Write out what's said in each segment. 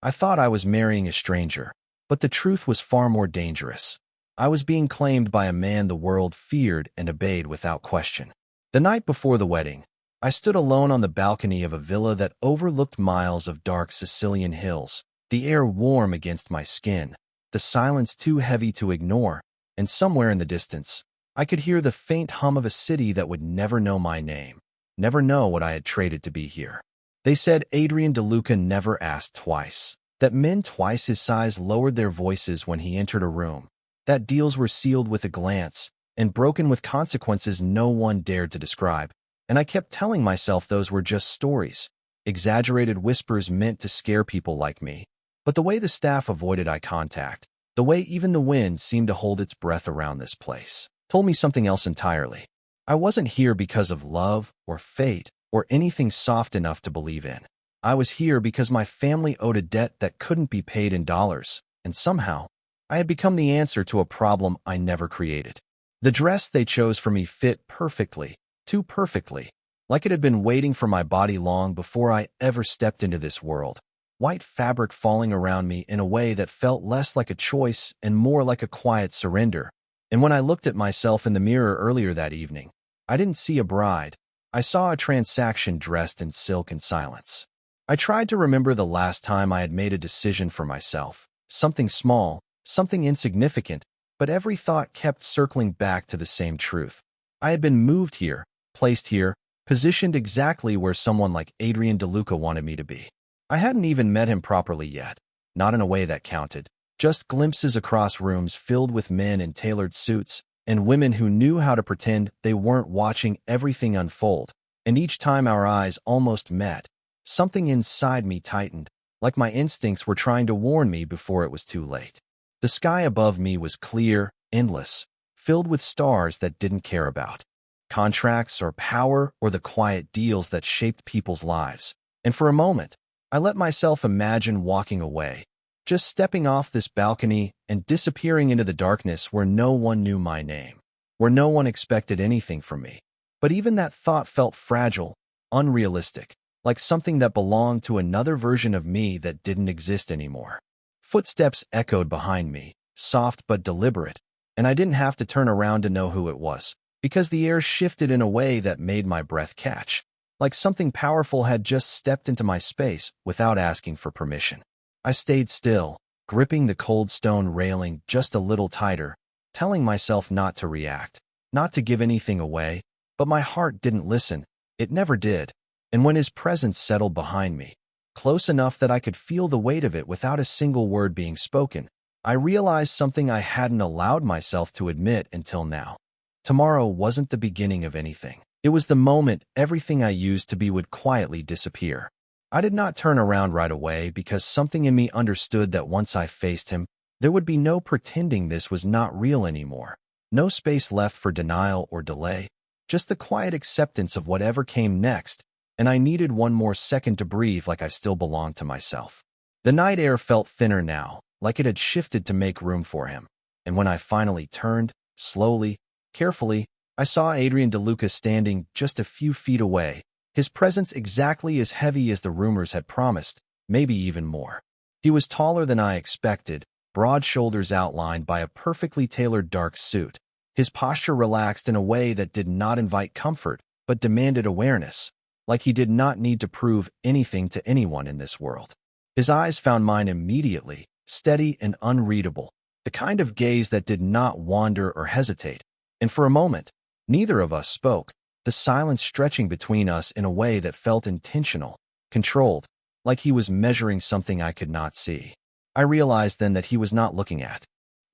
I thought I was marrying a stranger, but the truth was far more dangerous. I was being claimed by a man the world feared and obeyed without question. The night before the wedding, I stood alone on the balcony of a villa that overlooked miles of dark Sicilian hills, the air warm against my skin, the silence too heavy to ignore, and somewhere in the distance, I could hear the faint hum of a city that would never know my name, never know what I had traded to be here. They said Adrian DeLuca never asked twice, that men twice his size lowered their voices when he entered a room, that deals were sealed with a glance and broken with consequences no one dared to describe. And I kept telling myself those were just stories, exaggerated whispers meant to scare people like me. But the way the staff avoided eye contact, the way even the wind seemed to hold its breath around this place, told me something else entirely. I wasn't here because of love or fate or anything soft enough to believe in. I was here because my family owed a debt that couldn't be paid in dollars, and somehow, I had become the answer to a problem I never created. The dress they chose for me fit perfectly, too perfectly, like it had been waiting for my body long before I ever stepped into this world. White fabric falling around me in a way that felt less like a choice and more like a quiet surrender. And when I looked at myself in the mirror earlier that evening, I didn't see a bride. I saw a transaction dressed in silk and silence. I tried to remember the last time I had made a decision for myself, something small, something insignificant, but every thought kept circling back to the same truth. I had been moved here, placed here, positioned exactly where someone like Adrian DeLuca wanted me to be. I hadn't even met him properly yet, not in a way that counted, just glimpses across rooms filled with men in tailored suits and women who knew how to pretend they weren't watching everything unfold. And each time our eyes almost met, something inside me tightened, like my instincts were trying to warn me before it was too late. The sky above me was clear, endless, filled with stars that didn't care about contracts or power or the quiet deals that shaped people's lives. And for a moment, I let myself imagine walking away, just stepping off this balcony and disappearing into the darkness where no one knew my name, where no one expected anything from me. But even that thought felt fragile, unrealistic, like something that belonged to another version of me that didn't exist anymore. Footsteps echoed behind me, soft but deliberate, and I didn't have to turn around to know who it was, because the air shifted in a way that made my breath catch, like something powerful had just stepped into my space without asking for permission. I stayed still, gripping the cold stone railing just a little tighter, telling myself not to react, not to give anything away, but my heart didn't listen. It never did. And when his presence settled behind me, close enough that I could feel the weight of it without a single word being spoken, I realized something I hadn't allowed myself to admit until now. Tomorrow wasn't the beginning of anything. It was the moment everything I used to be would quietly disappear. I did not turn around right away because something in me understood that once I faced him, there would be no pretending this was not real anymore. No space left for denial or delay, just the quiet acceptance of whatever came next, and I needed one more second to breathe like I still belonged to myself. The night air felt thinner now, like it had shifted to make room for him, and when I finally turned, slowly, carefully, I saw Adrian DeLuca standing just a few feet away, his presence exactly as heavy as the rumors had promised, maybe even more. He was taller than I expected, broad shoulders outlined by a perfectly tailored dark suit. His posture relaxed in a way that did not invite comfort, but demanded awareness, like he did not need to prove anything to anyone in this world. His eyes found mine immediately, steady and unreadable, the kind of gaze that did not wander or hesitate. And for a moment, neither of us spoke, the silence stretching between us in a way that felt intentional, controlled, like he was measuring something I could not see. I realized then that he was not looking at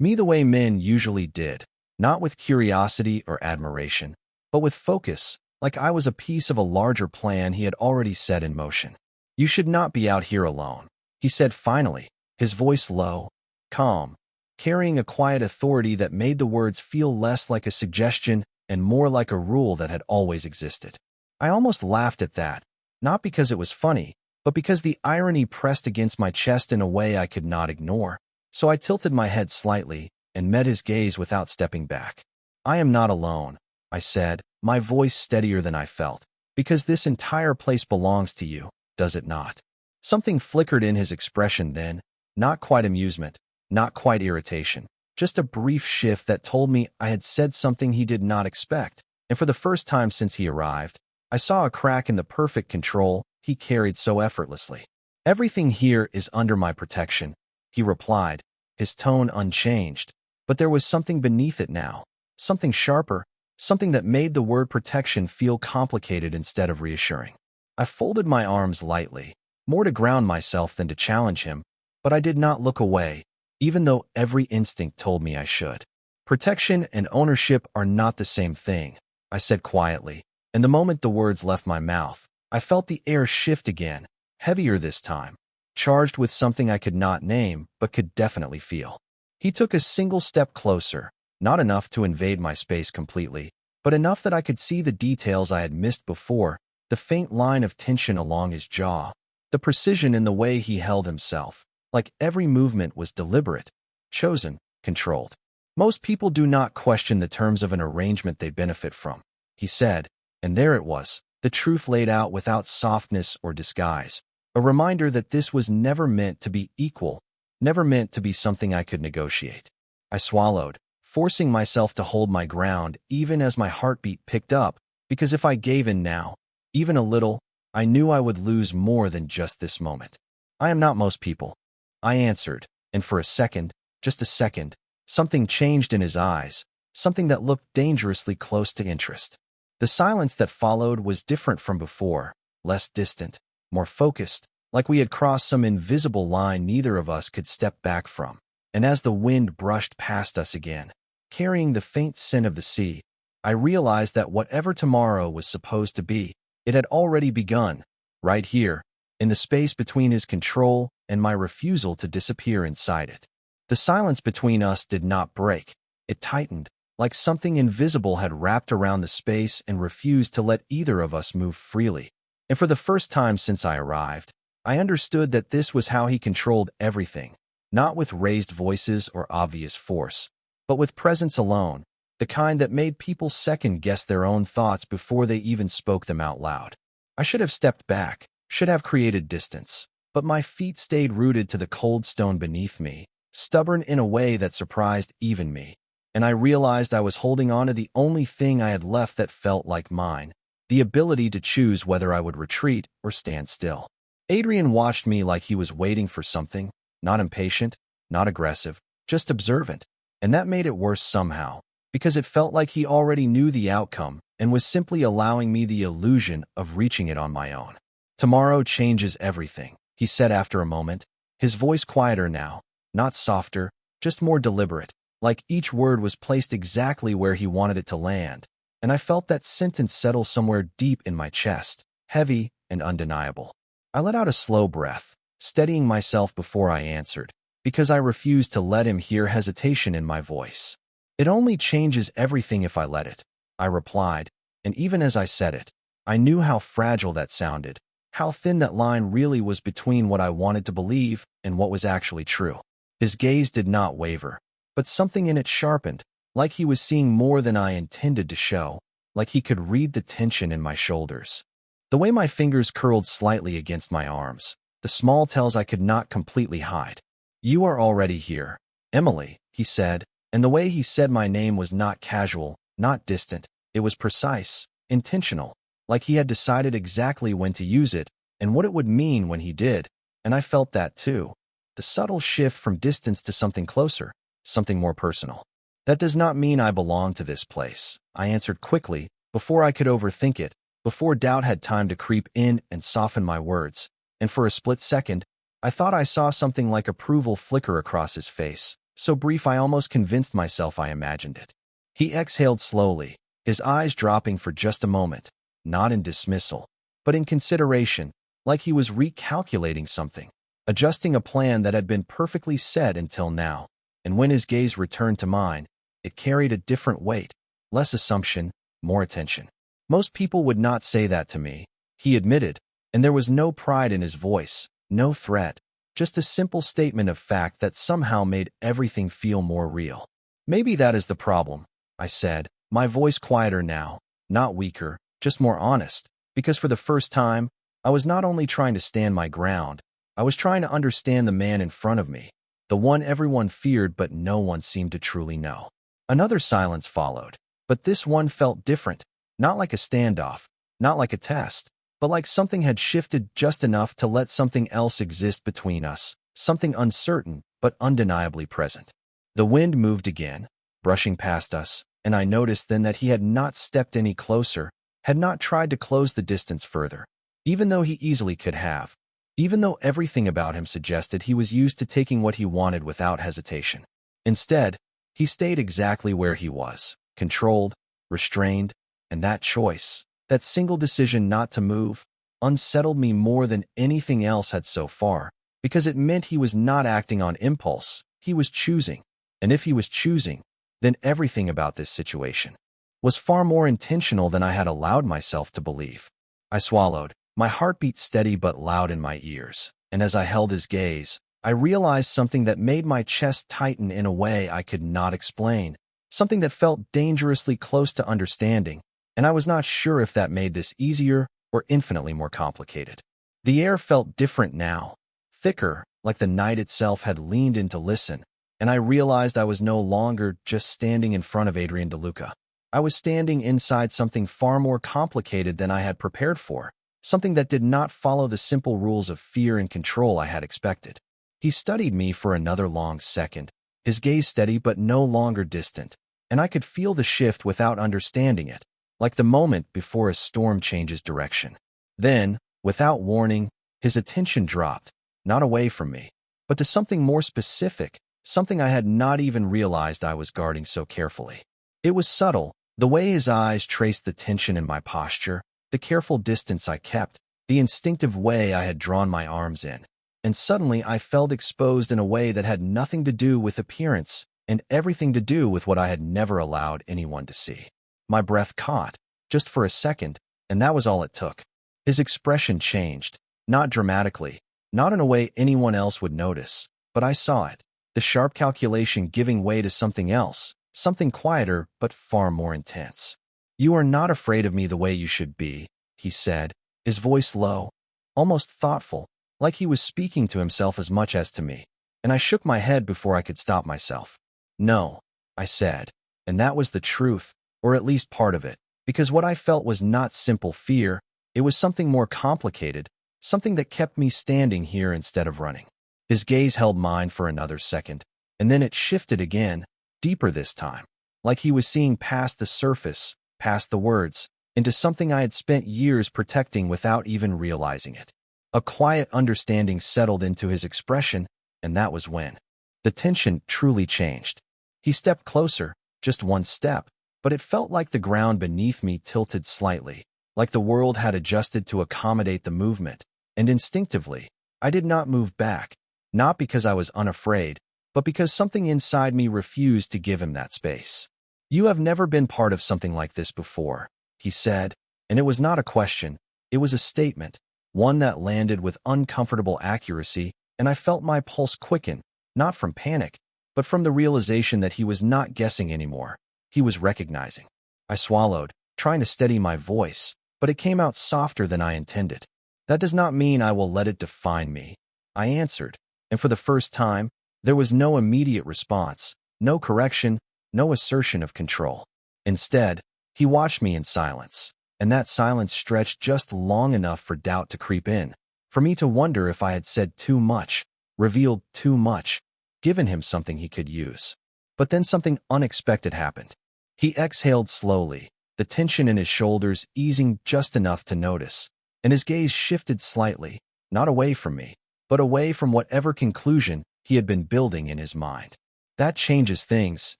me the way men usually did, not with curiosity or admiration, but with focus, like I was a piece of a larger plan he had already set in motion. "You should not be out here alone," he said finally, his voice low, calm, carrying a quiet authority that made the words feel less like a suggestion and more like a rule that had always existed. I almost laughed at that, not because it was funny, but because the irony pressed against my chest in a way I could not ignore. So I tilted my head slightly and met his gaze without stepping back. "I am not alone," I said, my voice steadier than I felt, "because this entire place belongs to you, does it not?" Something flickered in his expression then, not quite amusement, not quite irritation, just a brief shift that told me I had said something he did not expect, and for the first time since he arrived, I saw a crack in the perfect control he carried so effortlessly. "Everything here is under my protection," he replied, his tone unchanged, but there was something beneath it now, something sharper, something that made the word protection feel complicated instead of reassuring. I folded my arms lightly, more to ground myself than to challenge him, but I did not look away, even though every instinct told me I should. "Protection and ownership are not the same thing," I said quietly, and the moment the words left my mouth, I felt the air shift again, heavier this time, charged with something I could not name but could definitely feel. He took a single step closer, not enough to invade my space completely, but enough that I could see the details I had missed before, the faint line of tension along his jaw, the precision in the way he held himself, like every movement was deliberate, chosen, controlled. "Most people do not question the terms of an arrangement they benefit from," he said, and there it was, the truth laid out without softness or disguise, a reminder that this was never meant to be equal, never meant to be something I could negotiate. I swallowed, forcing myself to hold my ground even as my heartbeat picked up, because if I gave in now, even a little, I knew I would lose more than just this moment. "I am not most people," I answered, and for a second, just a second, something changed in his eyes, something that looked dangerously close to interest. The silence that followed was different from before, less distant, more focused, like we had crossed some invisible line neither of us could step back from. And as the wind brushed past us again, carrying the faint scent of the sea, I realized that whatever tomorrow was supposed to be, it had already begun, right here, in the space between his control and my refusal to disappear inside it. The silence between us did not break. It tightened, like something invisible had wrapped around the space and refused to let either of us move freely. And for the first time since I arrived, I understood that this was how he controlled everything, not with raised voices or obvious force, but with presence alone, the kind that made people second-guess their own thoughts before they even spoke them out loud. I should have stepped back, should have created distance, but my feet stayed rooted to the cold stone beneath me, stubborn in a way that surprised even me. And I realized I was holding on to the only thing I had left that felt like mine, the ability to choose whether I would retreat or stand still. Adrian watched me like he was waiting for something, not impatient, not aggressive, just observant, and that made it worse somehow, because it felt like he already knew the outcome and was simply allowing me the illusion of reaching it on my own. "Tomorrow changes everything," he said after a moment, his voice quieter now, not softer, just more deliberate, like each word was placed exactly where he wanted it to land, and I felt that sentence settle somewhere deep in my chest, heavy and undeniable. I let out a slow breath, steadying myself before I answered, because I refused to let him hear hesitation in my voice. "It only changes everything if I let it," I replied, and even as I said it, I knew how fragile that sounded, how thin that line really was between what I wanted to believe and what was actually true. His gaze did not waver, but something in it sharpened, like he was seeing more than I intended to show, like he could read the tension in my shoulders. The way my fingers curled slightly against my arms, the small tells I could not completely hide. "You are already here, Emily," he said, and the way he said my name was not casual, not distant, it was precise, intentional, like he had decided exactly when to use it and what it would mean when he did, and I felt that too. The subtle shift from distance to something closer, something more personal. "That does not mean I belong to this place," I answered quickly, before I could overthink it, before doubt had time to creep in and soften my words, and for a split second, I thought I saw something like approval flicker across his face, so brief I almost convinced myself I imagined it. He exhaled slowly, his eyes dropping for just a moment, not in dismissal, but in consideration, like he was recalculating something, adjusting a plan that had been perfectly set until now, and when his gaze returned to mine, it carried a different weight, less assumption, more attention. "Most people would not say that to me," he admitted, and there was no pride in his voice, no threat, just a simple statement of fact that somehow made everything feel more real. "Maybe that is the problem," I said, my voice quieter now, not weaker, just more honest, because for the first time, I was not only trying to stand my ground, I was trying to understand the man in front of me, the one everyone feared but no one seemed to truly know. Another silence followed, but this one felt different, not like a standoff, not like a test, but like something had shifted just enough to let something else exist between us, something uncertain but undeniably present. The wind moved again, brushing past us, and I noticed then that he had not stepped any closer, had not tried to close the distance further, even though he easily could have, even though everything about him suggested he was used to taking what he wanted without hesitation. Instead, he stayed exactly where he was, controlled, restrained, and that choice, that single decision not to move, unsettled me more than anything else had so far, because it meant he was not acting on impulse, he was choosing. And if he was choosing, then everything about this situation was far more intentional than I had allowed myself to believe. I swallowed, my heartbeat steady but loud in my ears, and as I held his gaze, I realized something that made my chest tighten in a way I could not explain, something that felt dangerously close to understanding, and I was not sure if that made this easier or infinitely more complicated. The air felt different now, thicker, like the night itself had leaned in to listen, and I realized I was no longer just standing in front of Adrian DeLuca. I was standing inside something far more complicated than I had prepared for, something that did not follow the simple rules of fear and control I had expected. He studied me for another long second, his gaze steady but no longer distant, and I could feel the shift without understanding it, like the moment before a storm changes direction. Then, without warning, his attention dropped, not away from me, but to something more specific, something I had not even realized I was guarding so carefully. It was subtle, the way his eyes traced the tension in my posture, the careful distance I kept, the instinctive way I had drawn my arms in. And suddenly I felt exposed in a way that had nothing to do with appearance and everything to do with what I had never allowed anyone to see. My breath caught, just for a second, and that was all it took. His expression changed, not dramatically, not in a way anyone else would notice, but I saw it, the sharp calculation giving way to something else, something quieter but far more intense. "You are not afraid of me the way you should be," he said, his voice low, almost thoughtful, like he was speaking to himself as much as to me, and I shook my head before I could stop myself. "No," I said, and that was the truth, or at least part of it, because what I felt was not simple fear, it was something more complicated, something that kept me standing here instead of running. His gaze held mine for another second, and then it shifted again, deeper this time, like he was seeing past the surface, past the words, into something I had spent years protecting without even realizing it. A quiet understanding settled into his expression, and that was when the tension truly changed. He stepped closer, just one step, but it felt like the ground beneath me tilted slightly, like the world had adjusted to accommodate the movement, and instinctively, I did not move back, not because I was unafraid, but because something inside me refused to give him that space. "You have never been part of something like this before," he said, and it was not a question, it was a statement, one that landed with uncomfortable accuracy, and I felt my pulse quicken, not from panic, but from the realization that he was not guessing anymore. He was recognizing. I swallowed, trying to steady my voice, but it came out softer than I intended. "That does not mean I will let it define me," I answered, and for the first time, there was no immediate response, no correction, no assertion of control. Instead, he watched me in silence, and that silence stretched just long enough for doubt to creep in, for me to wonder if I had said too much, revealed too much, given him something he could use. But then something unexpected happened. He exhaled slowly, the tension in his shoulders easing just enough to notice, and his gaze shifted slightly, not away from me, but away from whatever conclusion he had been building in his mind. "That changes things,"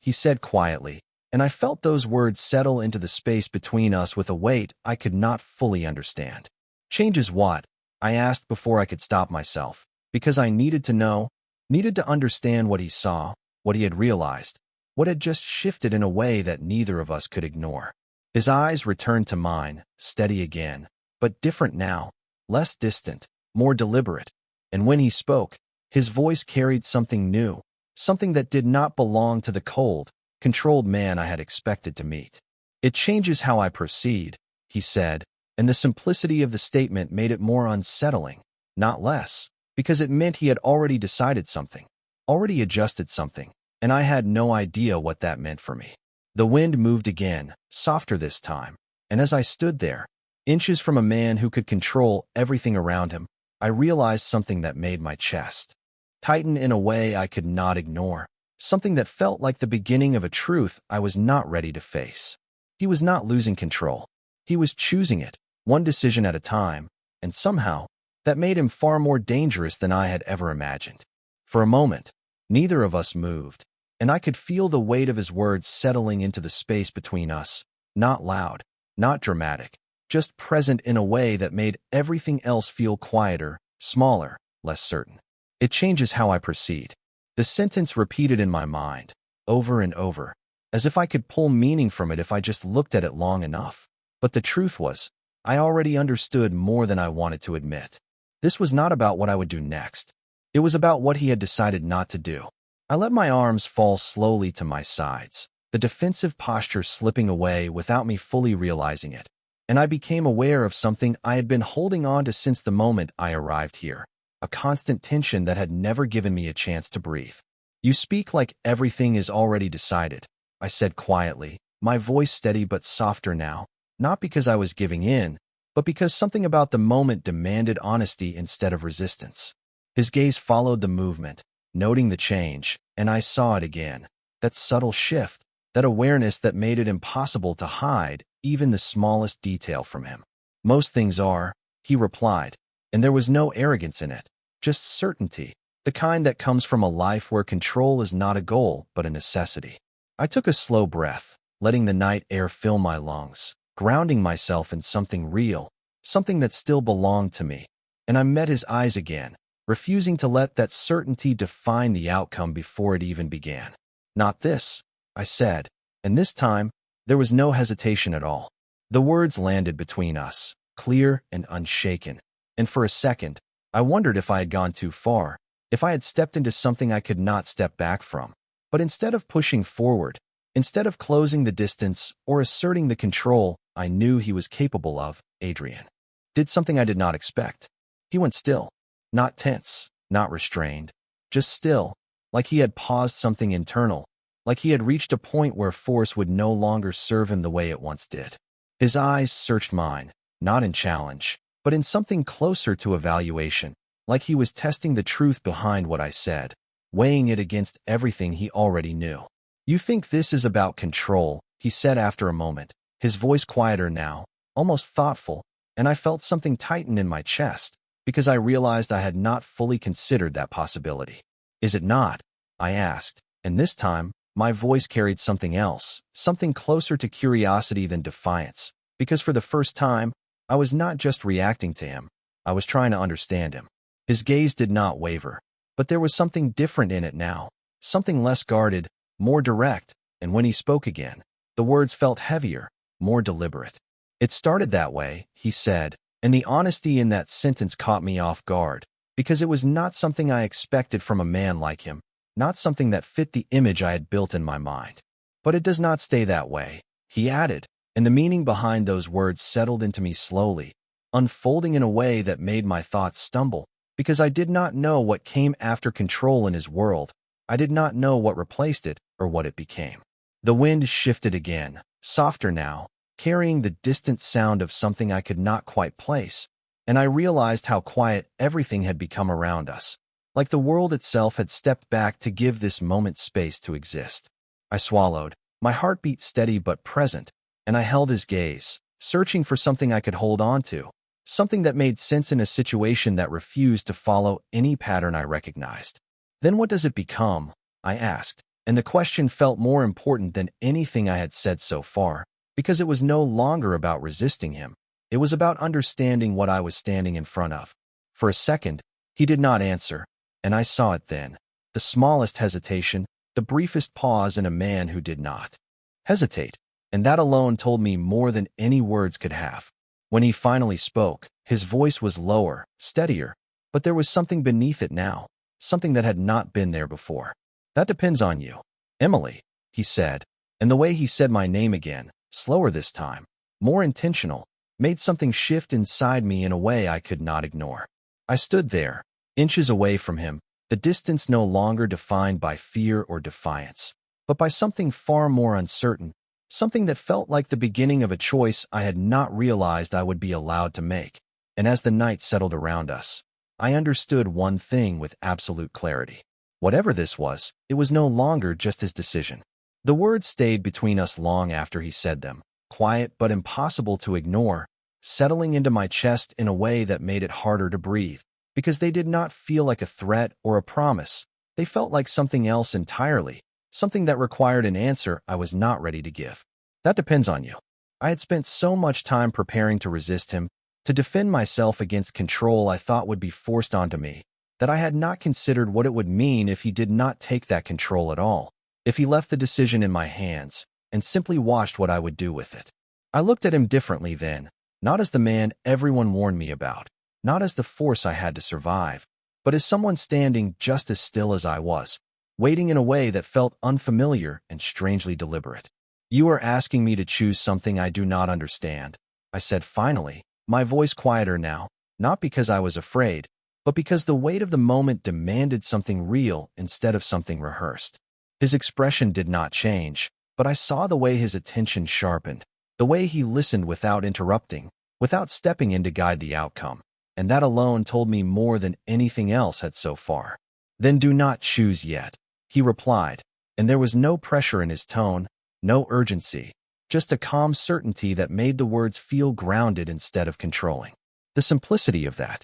he said quietly, and I felt those words settle into the space between us with a weight I could not fully understand. "Changes what?" I asked before I could stop myself, because I needed to know, needed to understand what he saw, what he had realized, what had just shifted in a way that neither of us could ignore. His eyes returned to mine, steady again, but different now, less distant, more deliberate, and when he spoke, his voice carried something new, something that did not belong to the cold, controlled man I had expected to meet. "It changes how I proceed," he said, and the simplicity of the statement made it more unsettling, not less. because it meant he had already decided something, already adjusted something, and I had no idea what that meant for me. The wind moved again, softer this time, and as I stood there, inches from a man who could control everything around him, I realized something that made my chest tighten in a way I could not ignore, something that felt like the beginning of a truth I was not ready to face. He was not losing control. He was choosing it, one decision at a time, and somehow, that made him far more dangerous than I had ever imagined. For a moment, neither of us moved, and I could feel the weight of his words settling into the space between us, not loud, not dramatic, just present in a way that made everything else feel quieter, smaller, less certain. It changes how I proceed. The sentence repeated in my mind, over and over, as if I could pull meaning from it if I just looked at it long enough. But the truth was, I already understood more than I wanted to admit. This was not about what I would do next. It was about what he had decided not to do. I let my arms fall slowly to my sides, the defensive posture slipping away without me fully realizing it, and I became aware of something I had been holding on to since the moment I arrived here, a constant tension that had never given me a chance to breathe. "You speak like everything is already decided," I said quietly, my voice steady but softer now, not because I was giving in, but because something about the moment demanded honesty instead of resistance. His gaze followed the movement, noting the change, and I saw it again, that subtle shift, that awareness that made it impossible to hide even the smallest detail from him. "Most things are," he replied, and there was no arrogance in it, just certainty, the kind that comes from a life where control is not a goal but a necessity. I took a slow breath, letting the night air fill my lungs, grounding myself in something real, something that still belonged to me, and I met his eyes again, refusing to let that certainty define the outcome before it even began. "Not this," I said, and this time, there was no hesitation at all. The words landed between us, clear and unshaken, and for a second, I wondered if I had gone too far, if I had stepped into something I could not step back from. But instead of pushing forward, instead of closing the distance or asserting the control I knew he was capable of, Adrian did something I did not expect. He went still, not tense, not restrained, just still, like he had paused something internal, like he had reached a point where force would no longer serve him the way it once did. His eyes searched mine, not in challenge, but in something closer to evaluation, like he was testing the truth behind what I said, weighing it against everything he already knew. "You think this is about control," he said after a moment, his voice quieter now, almost thoughtful, and I felt something tighten in my chest, because I realized I had not fully considered that possibility. "Is it not?" I asked, and this time, my voice carried something else, something closer to curiosity than defiance, because for the first time, I was not just reacting to him, I was trying to understand him. His gaze did not waver, but there was something different in it now, something less guarded, more direct, and when he spoke again, the words felt heavier, more deliberate. "It started that way," he said, and the honesty in that sentence caught me off guard, because it was not something I expected from a man like him, not something that fit the image I had built in my mind. "But it does not stay that way," he added, and the meaning behind those words settled into me slowly, unfolding in a way that made my thoughts stumble, because I did not know what came after control in his world. I did not know what replaced it or what it became. The wind shifted again, softer now, carrying the distant sound of something I could not quite place, and I realized how quiet everything had become around us, like the world itself had stepped back to give this moment space to exist. I swallowed, my heartbeat steady but present, and I held his gaze, searching for something I could hold on to, something that made sense in a situation that refused to follow any pattern I recognized. "Then what does it become?" I asked, and the question felt more important than anything I had said so far, because it was no longer about resisting him. It was about understanding what I was standing in front of. For a second, he did not answer, and I saw it then, the smallest hesitation, the briefest pause in a man who did not hesitate, and that alone told me more than any words could have. When he finally spoke, his voice was lower, steadier, but there was something beneath it now, something that had not been there before. "That depends on you, Emily," he said, and the way he said my name again, slower this time, more intentional, made something shift inside me in a way I could not ignore. I stood there, Inches away from him, the distance no longer defined by fear or defiance, but by something far more uncertain, something that felt like the beginning of a choice I had not realized I would be allowed to make. And as the night settled around us, I understood one thing with absolute clarity. Whatever this was, it was no longer just his decision. The words stayed between us long after he said them, quiet but impossible to ignore, settling into my chest in a way that made it harder to breathe, because they did not feel like a threat or a promise. They felt like something else entirely, something that required an answer I was not ready to give. That depends on you. I had spent so much time preparing to resist him, to defend myself against control I thought would be forced onto me, that I had not considered what it would mean if he did not take that control at all, if he left the decision in my hands and simply watched what I would do with it. I looked at him differently then, not as the man everyone warned me about, not as the force I had to survive, but as someone standing just as still as I was, waiting in a way that felt unfamiliar and strangely deliberate. "You are asking me to choose something I do not understand," I said finally, my voice quieter now, not because I was afraid, but because the weight of the moment demanded something real instead of something rehearsed. His expression did not change, but I saw the way his attention sharpened, the way he listened without interrupting, without stepping in to guide the outcome, and that alone told me more than anything else had so far. "Then do not choose yet," he replied, and there was no pressure in his tone, no urgency, just a calm certainty that made the words feel grounded instead of controlling. The simplicity of that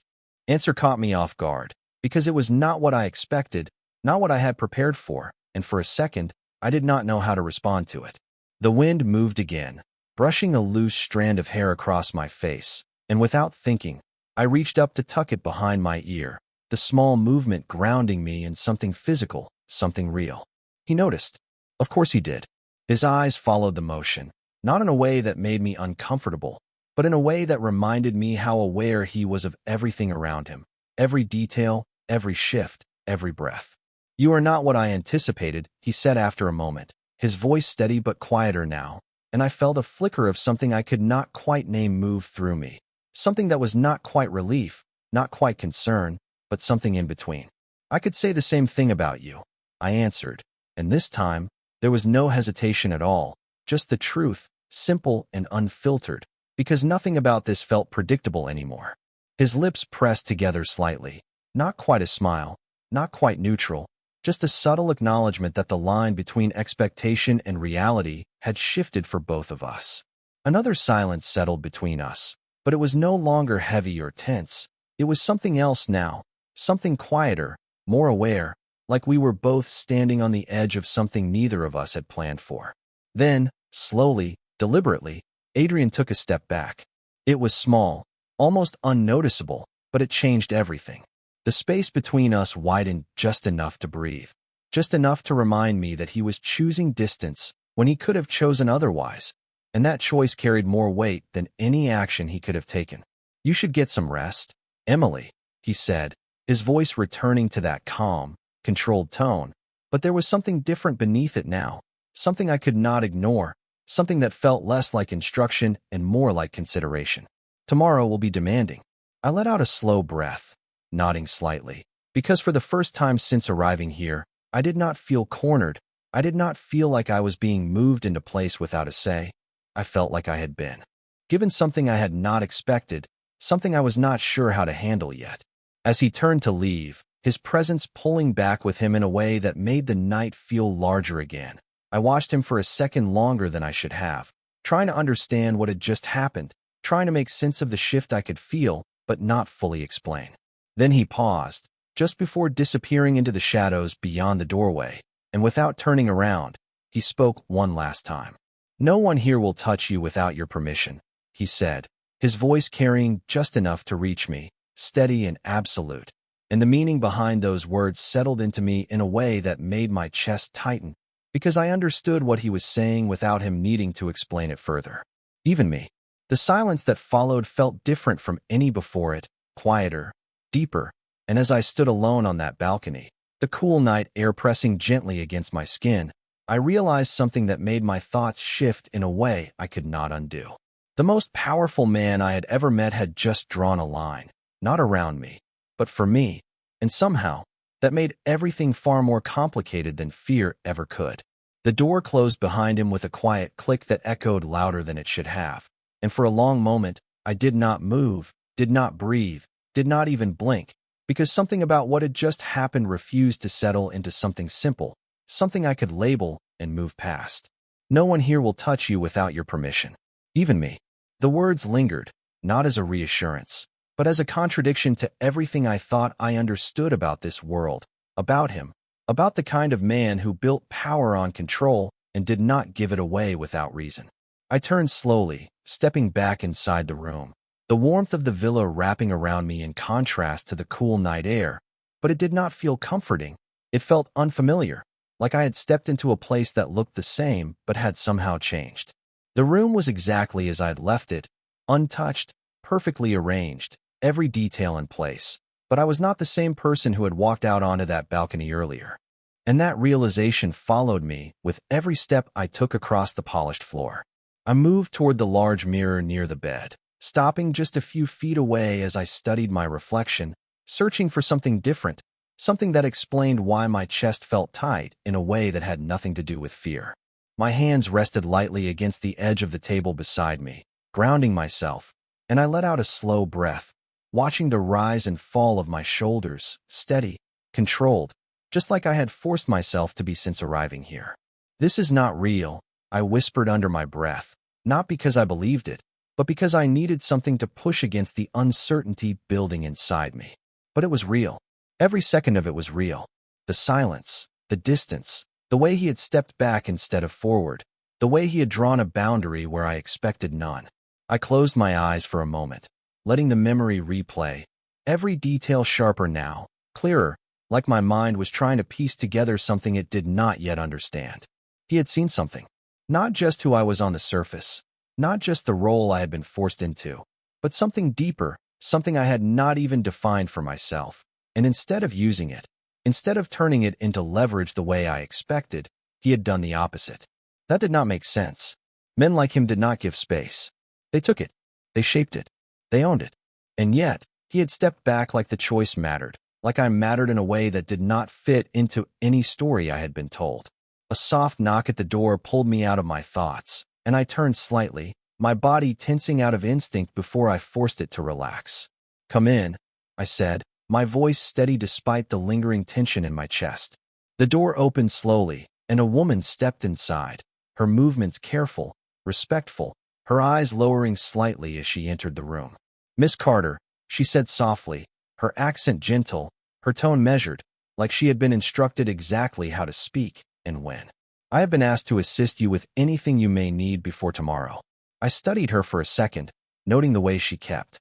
answer caught me off guard, because it was not what I expected, not what I had prepared for, and for a second, I did not know how to respond to it. The wind moved again, brushing a loose strand of hair across my face, and without thinking, I reached up to tuck it behind my ear, the small movement grounding me in something physical, something real. He noticed. Of course he did. His eyes followed the motion, not in a way that made me uncomfortable, but in a way that reminded me how aware he was of everything around him, every detail, every shift, every breath. "You are not what I anticipated," he said after a moment, his voice steady but quieter now, and I felt a flicker of something I could not quite name move through me, something that was not quite relief, not quite concern, but something in between. "I could say the same thing about you," I answered, and this time, there was no hesitation at all, just the truth, simple and unfiltered, because nothing about this felt predictable anymore. His lips pressed together slightly, not quite a smile, not quite neutral, just a subtle acknowledgement that the line between expectation and reality had shifted for both of us. Another silence settled between us, but it was no longer heavy or tense. It was something else now, something quieter, more aware, like we were both standing on the edge of something neither of us had planned for. Then, slowly, deliberately, Adrian took a step back. It was small, almost unnoticeable, but it changed everything. The space between us widened just enough to breathe, just enough to remind me that he was choosing distance when he could have chosen otherwise, and that choice carried more weight than any action he could have taken. "You should get some rest, Emily," he said, his voice returning to that calm, controlled tone, but there was something different beneath it now, something I could not ignore, something that felt less like instruction and more like consideration. "Tomorrow will be demanding." I let out a slow breath, nodding slightly, because for the first time since arriving here, I did not feel cornered. I did not feel like I was being moved into place without a say. I felt like I had been given something I had not expected, something I was not sure how to handle yet. As he turned to leave, his presence pulling back with him in a way that made the night feel larger again, I watched him for a second longer than I should have, trying to understand what had just happened, trying to make sense of the shift I could feel, but not fully explain. Then he paused, just before disappearing into the shadows beyond the doorway, and without turning around, he spoke one last time. "No one here will touch you without your permission," he said, his voice carrying just enough to reach me, steady and absolute. And the meaning behind those words settled into me in a way that made my chest tighten, because I understood what he was saying without him needing to explain it further. Even me. The silence that followed felt different from any before it, quieter, deeper, and as I stood alone on that balcony, the cool night air pressing gently against my skin, I realized something that made my thoughts shift in a way I could not undo. The most powerful man I had ever met had just drawn a line, not around me, but for me, And somehow, that made everything far more complicated than fear ever could. The door closed behind him with a quiet click that echoed louder than it should have. And for a long moment, I did not move, did not breathe, did not even blink, because something about what had just happened refused to settle into something simple, something I could label and move past. No one here will touch you without your permission. Even me. The words lingered, not as a reassurance, but as a contradiction to everything I thought I understood about this world, about him, about the kind of man who built power on control and did not give it away without reason. I turned slowly, stepping back inside the room, the warmth of the villa wrapping around me in contrast to the cool night air, but it did not feel comforting. It felt unfamiliar, like I had stepped into a place that looked the same but had somehow changed. The room was exactly as I had left it, untouched, perfectly arranged, every detail in place, but I was not the same person who had walked out onto that balcony earlier. And that realization followed me with every step I took across the polished floor. I moved toward the large mirror near the bed, stopping just a few feet away as I studied my reflection, searching for something different, something that explained why my chest felt tight in a way that had nothing to do with fear. My hands rested lightly against the edge of the table beside me, grounding myself, and I let out a slow breath, watching the rise and fall of my shoulders, steady, controlled, just like I had forced myself to be since arriving here. This is not real, I whispered under my breath, not because I believed it, but because I needed something to push against the uncertainty building inside me. But it was real. Every second of it was real. The silence, the distance, the way he had stepped back instead of forward, the way he had drawn a boundary where I expected none. I closed my eyes for a moment, letting the memory replay, every detail sharper now, clearer, like my mind was trying to piece together something it did not yet understand. He had seen something. Not just who I was on the surface, not just the role I had been forced into, but something deeper, something I had not even defined for myself. And instead of using it, instead of turning it into leverage the way I expected, he had done the opposite. That did not make sense. Men like him did not give space. They took it. They shaped it. They owned it. And yet, he had stepped back like the choice mattered, like I mattered in a way that did not fit into any story I had been told. A soft knock at the door pulled me out of my thoughts, and I turned slightly, my body tensing out of instinct before I forced it to relax. "Come in," I said, my voice steady despite the lingering tension in my chest. The door opened slowly, and a woman stepped inside, her movements careful, respectful, her eyes lowering slightly as she entered the room. "Miss Carter," she said softly, her accent gentle, her tone measured, like she had been instructed exactly how to speak and when. "I have been asked to assist you with anything you may need before tomorrow." I studied her for a second, noting the way she kept.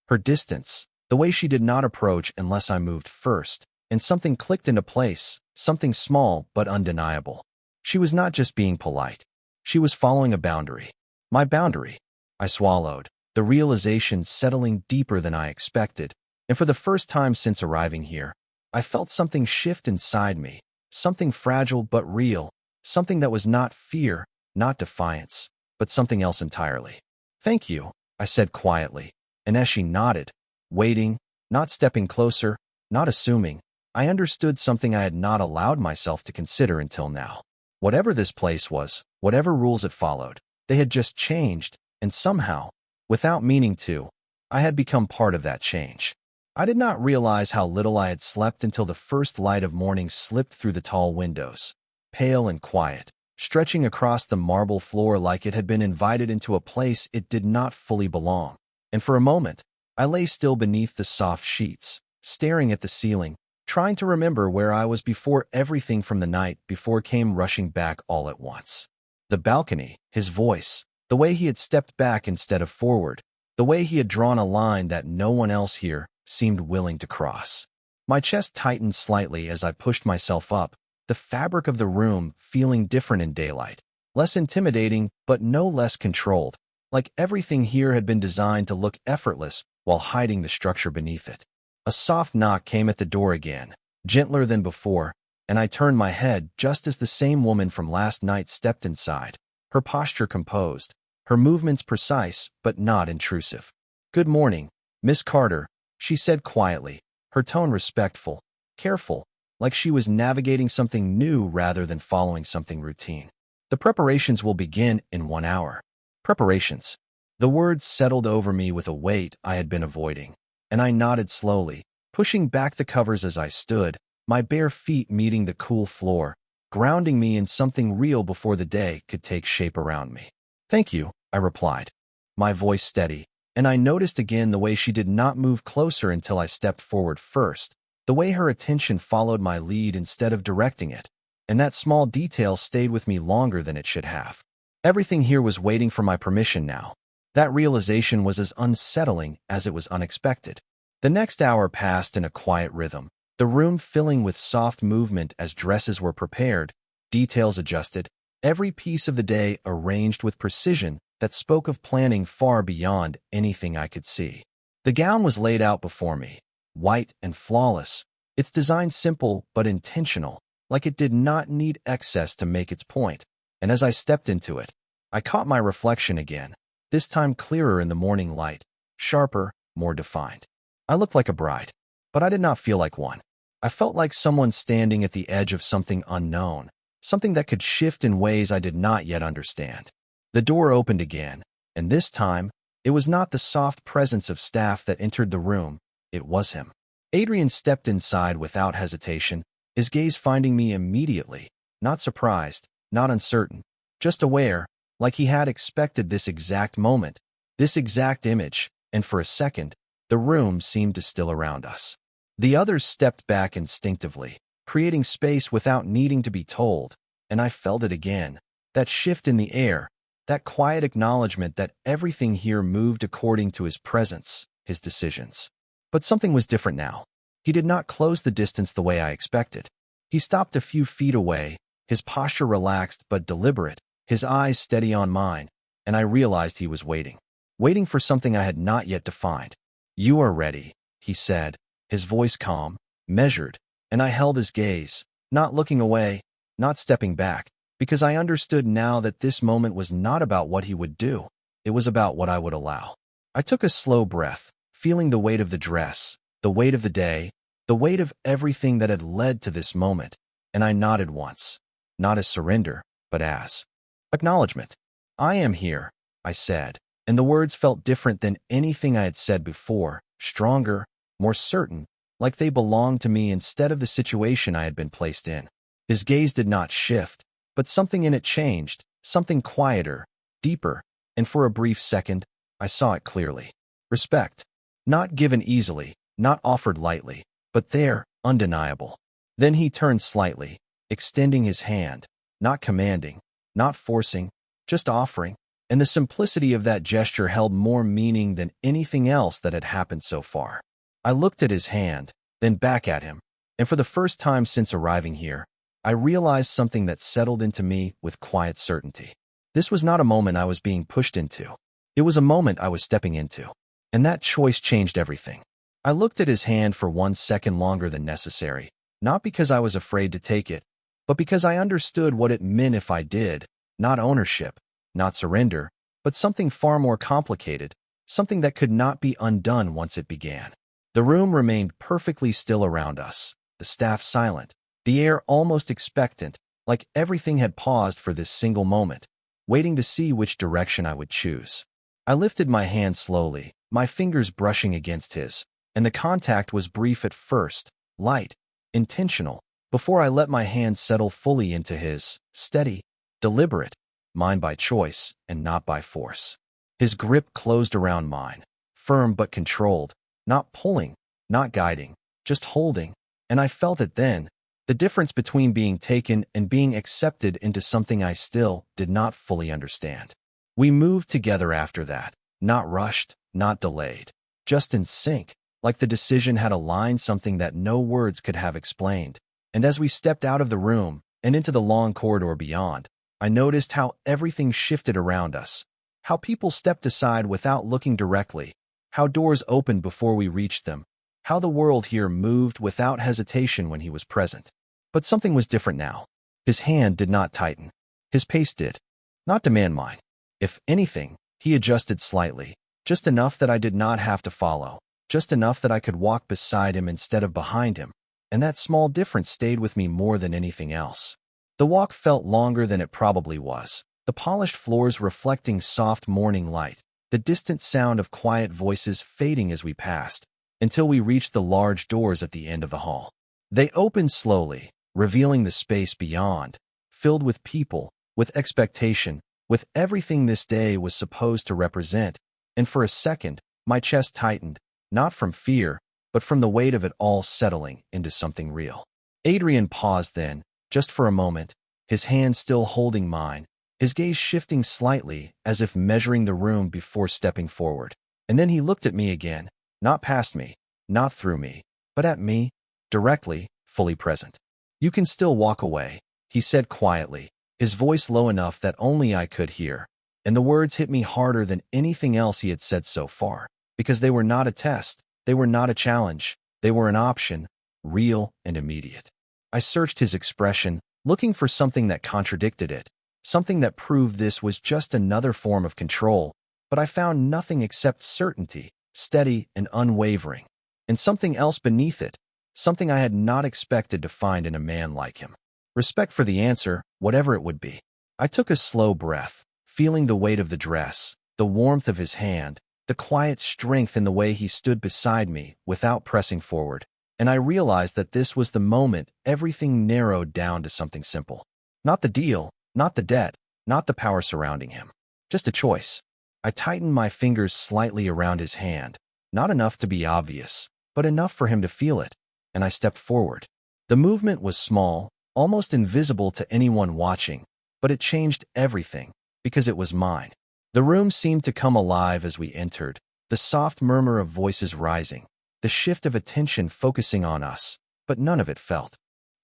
Her distance, the way she did not approach unless I moved first, and something clicked into place, something small but undeniable. She was not just being polite. She was following a boundary. My boundary. I swallowed, the realization settling deeper than I expected, and for the first time since arriving here, I felt something shift inside me, something fragile but real, something that was not fear, not defiance, but something else entirely. "Thank you," I said quietly, and as she nodded, waiting, not stepping closer, not assuming, I understood something I had not allowed myself to consider until now. Whatever this place was, whatever rules it followed, they had just changed, and somehow, without meaning to, I had become part of that change. I did not realize how little I had slept until the first light of morning slipped through the tall windows, pale and quiet, stretching across the marble floor like it had been invited into a place it did not fully belong. And for a moment, I lay still beneath the soft sheets, staring at the ceiling, trying to remember where I was before everything from the night before came rushing back all at once. The balcony, his voice, the way he had stepped back instead of forward, the way he had drawn a line that no one else here seemed willing to cross. My chest tightened slightly as I pushed myself up, the fabric of the room feeling different in daylight, less intimidating but no less controlled, like everything here had been designed to look effortless while hiding the structure beneath it. A soft knock came at the door again, gentler than before, and I turned my head just as the same woman from last night stepped inside, her posture composed, her movements precise but not intrusive. "Good morning, Miss Carter," she said quietly, her tone respectful, careful, like she was navigating something new rather than following something routine. The preparations will begin in 1 hour. Preparations. The words settled over me with a weight I had been avoiding, and I nodded slowly, pushing back the covers as I stood, my bare feet meeting the cool floor, grounding me in something real before the day could take shape around me. "Thank you," I replied, my voice steady, and I noticed again the way she did not move closer until I stepped forward first, the way her attention followed my lead instead of directing it, and that small detail stayed with me longer than it should have. Everything here was waiting for my permission now. That realization was as unsettling as it was unexpected. The next hour passed in a quiet rhythm, the room filling with soft movement as dresses were prepared, details adjusted, every piece of the day arranged with precision that spoke of planning far beyond anything I could see. The gown was laid out before me, white and flawless, its design simple but intentional, like it did not need excess to make its point. And as I stepped into it, I caught my reflection again, this time clearer in the morning light, sharper, more defined. I looked like a bride, but I did not feel like one. I felt like someone standing at the edge of something unknown, something that could shift in ways I did not yet understand. The door opened again, and this time, it was not the soft presence of staff that entered the room, it was him. Adrian stepped inside without hesitation, his gaze finding me immediately, not surprised, not uncertain, just aware, like he had expected this exact moment, this exact image, and for a second, the room seemed to still around us. The others stepped back instinctively, creating space without needing to be told, and I felt it again, that shift in the air, that quiet acknowledgement that everything here moved according to his presence, his decisions. But something was different now. He did not close the distance the way I expected. He stopped a few feet away, his posture relaxed but deliberate, his eyes steady on mine, and I realized he was waiting for something I had not yet defined. "You are ready," he said, his voice calm, measured, and I held his gaze, not looking away, not stepping back, because I understood now that this moment was not about what he would do, it was about what I would allow. I took a slow breath, feeling the weight of the dress, the weight of the day, the weight of everything that had led to this moment, and I nodded once, not as surrender, but as acknowledgement. "I am here," I said, and the words felt different than anything I had said before, stronger, more certain, like they belonged to me instead of the situation I had been placed in. His gaze did not shift, but something in it changed, something quieter, deeper, and for a brief second, I saw it clearly. Respect. Not given easily, not offered lightly, but there, undeniable. Then he turned slightly, extending his hand, not commanding, not forcing, just offering, and the simplicity of that gesture held more meaning than anything else that had happened so far. I looked at his hand, then back at him, and for the first time since arriving here, I realized something that settled into me with quiet certainty. This was not a moment I was being pushed into. It was a moment I was stepping into. And that choice changed everything. I looked at his hand for 1 second longer than necessary, not because I was afraid to take it, but because I understood what it meant if I did, not ownership, not surrender, but something far more complicated, something that could not be undone once it began. The room remained perfectly still around us, the staff silent, the air almost expectant, like everything had paused for this single moment, waiting to see which direction I would choose. I lifted my hand slowly, my fingers brushing against his, and the contact was brief at first, light, intentional, before I let my hand settle fully into his, steady, deliberate, mine by choice and not by force. His grip closed around mine, firm but controlled, not pulling, not guiding, just holding, and I felt it then, the difference between being taken and being accepted into something I still did not fully understand. We moved together after that, not rushed, not delayed, just in sync, like the decision had aligned something that no words could have explained. And as we stepped out of the room and into the long corridor beyond, I noticed how everything shifted around us, how people stepped aside without looking directly, how doors opened before we reached them, how the world here moved without hesitation when he was present. But something was different now. His hand did not tighten. His pace did. Not demand mine. If anything, he adjusted slightly, just enough that I did not have to follow, just enough that I could walk beside him instead of behind him. and that small difference stayed with me more than anything else. The walk felt longer than it probably was, the polished floors reflecting soft morning light, the distant sound of quiet voices fading as we passed, until we reached the large doors at the end of the hall. They opened slowly, revealing the space beyond, filled with people, with expectation, with everything this day was supposed to represent, and for a second, my chest tightened, not from fear, but from the weight of it all settling into something real. Adrian paused then, just for a moment, his hand still holding mine, his gaze shifting slightly as if measuring the room before stepping forward. And then he looked at me again, not past me, not through me, but at me, directly, fully present. "You can still walk away," he said quietly, his voice low enough that only I could hear. And the words hit me harder than anything else he had said so far, because they were not a test, they were not a challenge, they were an option, real and immediate. I searched his expression, looking for something that contradicted it, something that proved this was just another form of control, but I found nothing except certainty, steady and unwavering, and something else beneath it, something I had not expected to find in a man like him. Respect for the answer, whatever it would be. I took a slow breath, feeling the weight of the dress, the warmth of his hand, the quiet strength in the way he stood beside me without pressing forward, and I realized that this was the moment everything narrowed down to something simple. Not the deal, not the debt, not the power surrounding him. Just a choice. I tightened my fingers slightly around his hand, not enough to be obvious, but enough for him to feel it, and I stepped forward. The movement was small, almost invisible to anyone watching, but it changed everything, because it was mine. The room seemed to come alive as we entered, the soft murmur of voices rising, the shift of attention focusing on us, but none of it felt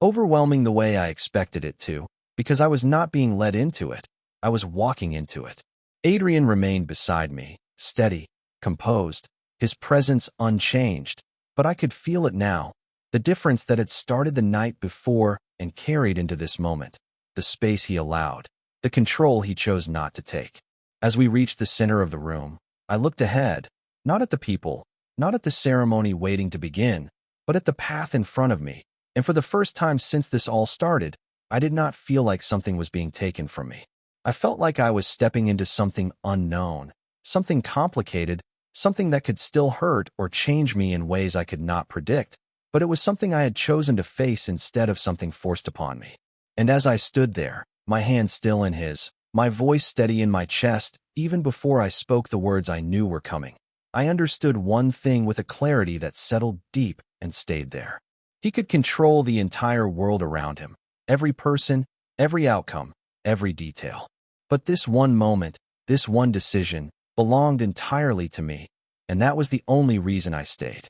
overwhelming the way I expected it to, because I was not being led into it, I was walking into it. Adrian remained beside me, steady, composed, his presence unchanged, but I could feel it now, the difference that had started the night before and carried into this moment, the space he allowed, the control he chose not to take. As we reached the center of the room, I looked ahead, not at the people, not at the ceremony waiting to begin, but at the path in front of me, and for the first time since this all started, I did not feel like something was being taken from me. I felt like I was stepping into something unknown, something complicated, something that could still hurt or change me in ways I could not predict, but it was something I had chosen to face instead of something forced upon me. And as I stood there, my hand still in his, my voice steady in my chest, even before I spoke the words I knew were coming, I understood one thing with a clarity that settled deep and stayed there. He could control the entire world around him, every person, every outcome, every detail. But this one moment, this one decision, belonged entirely to me, and that was the only reason I stayed.